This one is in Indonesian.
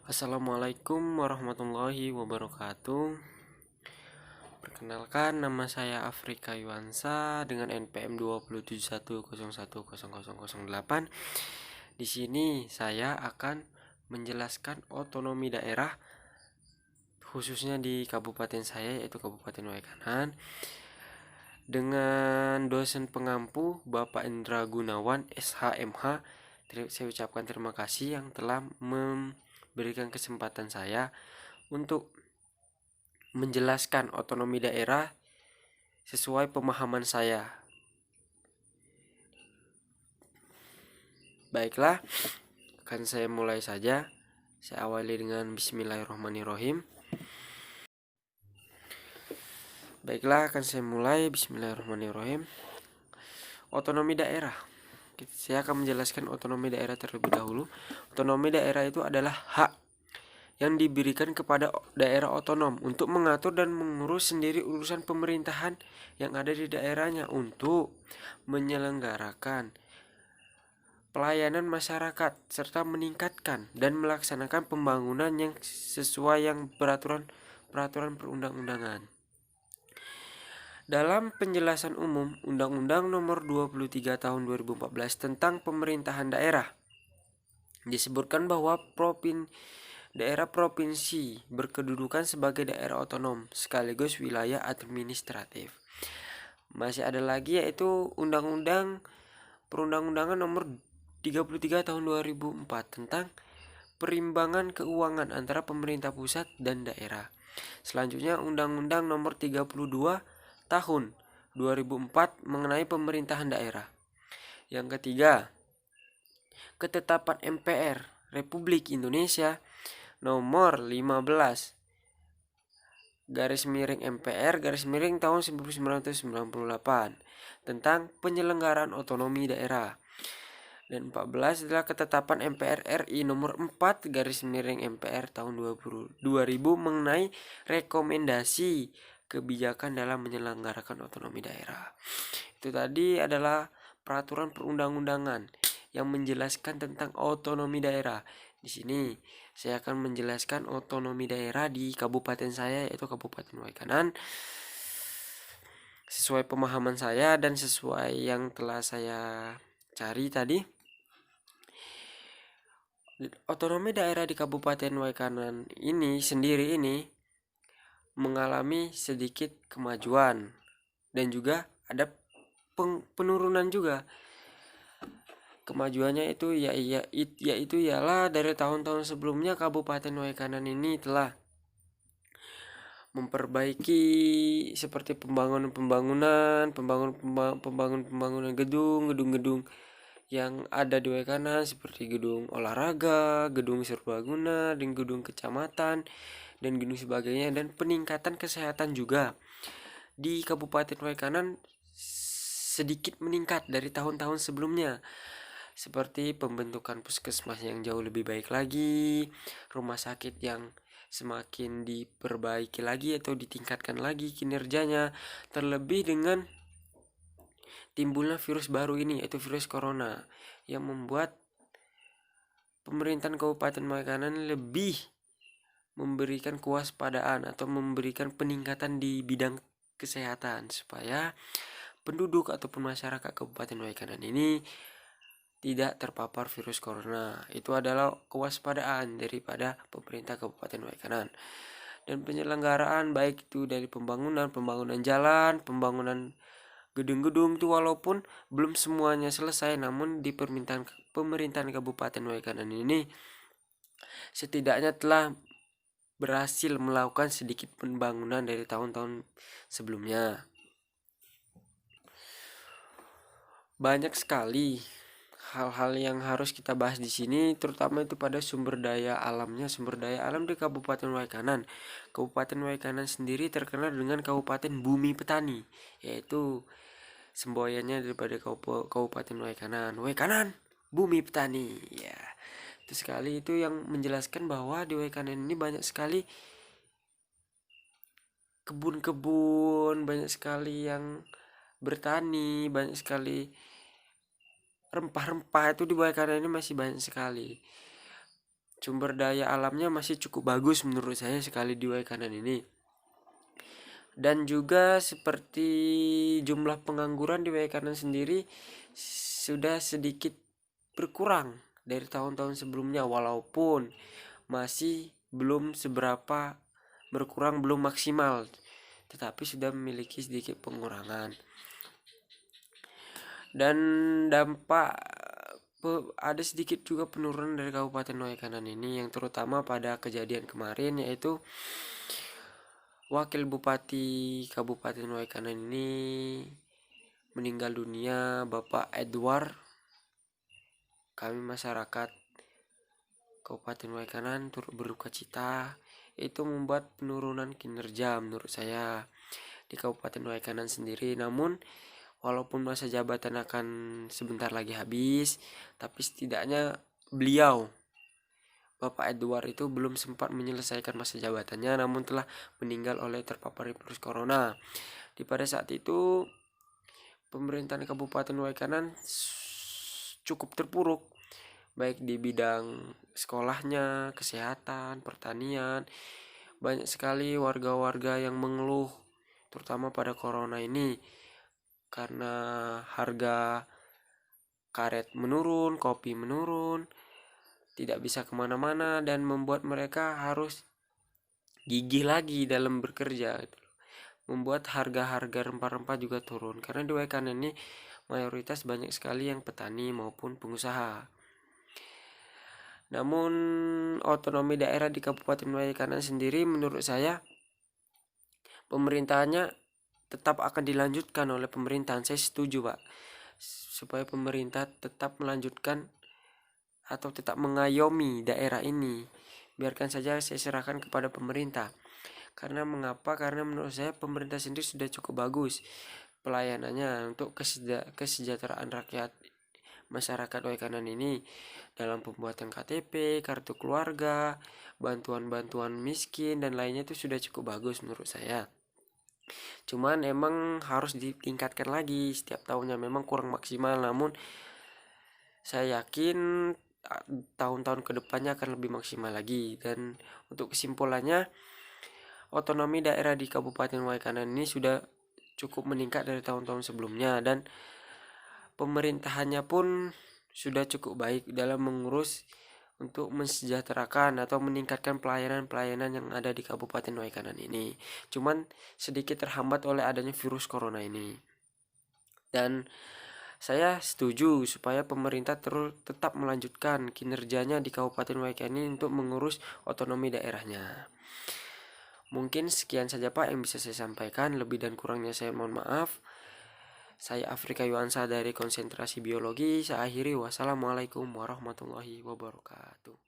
Assalamualaikum warahmatullahi wabarakatuh. Perkenalkan, nama saya Afrika Yuansa dengan NPM 277101008. Di sini saya akan menjelaskan otonomi daerah khususnya di kabupaten saya, yaitu Kabupaten Waikanan, dengan dosen pengampu Bapak Indra Gunawan SHMH. Saya ucapkan terima kasih yang telah memberikan kesempatan saya untuk menjelaskan otonomi daerah sesuai pemahaman saya. Baiklah, akan saya mulai saja. Saya awali dengan Bismillahirrahmanirrahim. Bismillahirrahmanirrahim. Otonomi daerah. Saya akan menjelaskan otonomi daerah terlebih dahulu. Otonomi daerah itu adalah hak yang diberikan kepada daerah otonom untuk mengatur dan mengurus sendiri urusan pemerintahan yang ada di daerahnya untuk menyelenggarakan pelayanan masyarakat serta meningkatkan dan melaksanakan pembangunan yang sesuai yang peraturan perundang-undangan. Dalam penjelasan umum Undang-Undang Nomor 23 Tahun 2014 tentang Pemerintahan Daerah disebutkan bahwa daerah provinsi berkedudukan sebagai daerah otonom sekaligus wilayah administratif. Masih ada lagi yaitu Undang-Undang Perundang-undangan Nomor 33 Tahun 2004 tentang perimbangan keuangan antara pemerintah pusat dan daerah. Selanjutnya Undang-Undang Nomor 32 Tahun 2004 mengenai pemerintahan daerah. Yang ketiga, ketetapan MPR Republik Indonesia Nomor 15 MPR tahun 1998 tentang penyelenggaraan otonomi daerah. Dan 14 adalah ketetapan MPR RI nomor 4 MPR tahun 2000 mengenai rekomendasi kebijakan dalam menyelenggarakan otonomi daerah. Itu tadi adalah peraturan perundang-undangan yang menjelaskan tentang otonomi daerah. Di sini saya akan menjelaskan otonomi daerah di kabupaten saya, yaitu Kabupaten Waikanan, sesuai pemahaman saya dan sesuai yang telah saya cari tadi. Otonomi daerah di Kabupaten Waikanan ini sendiri mengalami sedikit kemajuan dan juga ada penurunan juga. Kemajuannya itu yaitu ialah dari tahun-tahun sebelumnya Kabupaten Waikanan ini telah memperbaiki seperti pembangunan gedung-gedung yang ada di Waikanan, seperti gedung olahraga, gedung serbaguna, dan gedung kecamatan dan gedung sebagainya, dan peningkatan kesehatan juga di Kabupaten Waikanan sedikit meningkat dari tahun-tahun sebelumnya, seperti pembentukan puskesmas yang jauh lebih baik lagi, rumah sakit yang semakin diperbaiki lagi atau ditingkatkan lagi kinerjanya, terlebih dengan timbulnya virus baru ini, yaitu virus corona, yang membuat pemerintahan Kabupaten Waikanan lebih memberikan kewaspadaan atau memberikan peningkatan di bidang kesehatan supaya penduduk ataupun masyarakat Kabupaten Waikanan ini tidak terpapar virus corona. Itu adalah kewaspadaan daripada pemerintah Kabupaten Waikanan. Dan penyelenggaraan baik itu dari pembangunan jalan, pembangunan gedung-gedung itu walaupun belum semuanya selesai, namun di pemerintahan Kabupaten Waikanan ini setidaknya telah berhasil melakukan sedikit pembangunan dari tahun-tahun sebelumnya. Banyak sekali hal-hal yang harus kita bahas di sini, terutama itu pada sumber daya alamnya. Sumber daya alam di Kabupaten Waikanan. Kabupaten Waikanan sendiri terkenal dengan Kabupaten Bumi Petani, yaitu semboyannya daripada Kabupaten Waikanan. Waikanan, Bumi Petani. Ya, itu sekali itu yang menjelaskan bahwa di Waikanan ini banyak sekali kebun-kebun, banyak sekali yang bertani, banyak sekali rempah-rempah itu di Waikanan ini masih banyak sekali. sumber daya alamnya masih cukup bagus menurut saya sekali di Waikanan ini. Dan juga seperti jumlah pengangguran di Waikanan sendiri sudah sedikit berkurang dari tahun-tahun sebelumnya, walaupun masih belum seberapa berkurang, belum maksimal, tetapi sudah memiliki sedikit pengurangan. Dan dampak ada sedikit juga penurunan dari Kabupaten Waikanan ini, yang terutama pada kejadian kemarin, yaitu Wakil Bupati Kabupaten Waikanan ini meninggal dunia, Bapak Edward. Kami masyarakat Kabupaten Waikanan turut berduka cita. Itu membuat penurunan kinerja menurut saya di Kabupaten Waikanan sendiri. Namun walaupun masa jabatan akan sebentar lagi habis, tapi setidaknya beliau, Bapak Edward, itu belum sempat menyelesaikan masa jabatannya, namun telah meninggal oleh terpapar virus corona. Di pada saat itu pemerintahan Kabupaten Waikanan cukup terpuruk, baik di bidang sekolahnya, kesehatan, pertanian. Banyak sekali warga-warga yang mengeluh, terutama pada corona ini, karena harga karet menurun, kopi menurun, tidak bisa kemana-mana, dan membuat mereka harus gigih lagi dalam bekerja, membuat harga-harga rempah-rempah juga turun, karena di Waikanan ini mayoritas banyak sekali yang petani maupun pengusaha. Namun otonomi daerah di Kabupaten Waikanan sendiri menurut saya pemerintahannya tetap akan dilanjutkan oleh pemerintahan. Saya setuju, Pak, supaya pemerintah tetap melanjutkan atau tetap mengayomi daerah ini. Biarkan saja, saya serahkan kepada pemerintah. Karena mengapa? Karena menurut saya pemerintah sendiri sudah cukup bagus pelayanannya untuk kesejahteraan rakyat masyarakat Waikanan ini, dalam pembuatan KTP, kartu keluarga, bantuan-bantuan miskin, dan lainnya itu sudah cukup bagus menurut saya. Cuman emang harus ditingkatkan lagi setiap tahunnya, memang kurang maksimal. Namun saya yakin tahun-tahun kedepannya akan lebih maksimal lagi. Dan untuk kesimpulannya, otonomi daerah di Kabupaten Waikanan ini sudah cukup meningkat dari tahun-tahun sebelumnya, dan pemerintahannya pun sudah cukup baik dalam mengurus untuk mensejahterakan atau meningkatkan pelayanan-pelayanan yang ada di Kabupaten Waikanan ini. Cuman sedikit terhambat oleh adanya virus corona ini. Dan saya setuju supaya pemerintah tetap melanjutkan kinerjanya di Kabupaten Waikanan ini untuk mengurus otonomi daerahnya. Mungkin sekian saja, Pak, yang bisa saya sampaikan. Lebih dan kurangnya saya mohon maaf. Saya Afrika Yuansa dari Konsentrasi Biologi. Saya akhiri. Wassalamualaikum warahmatullahi wabarakatuh.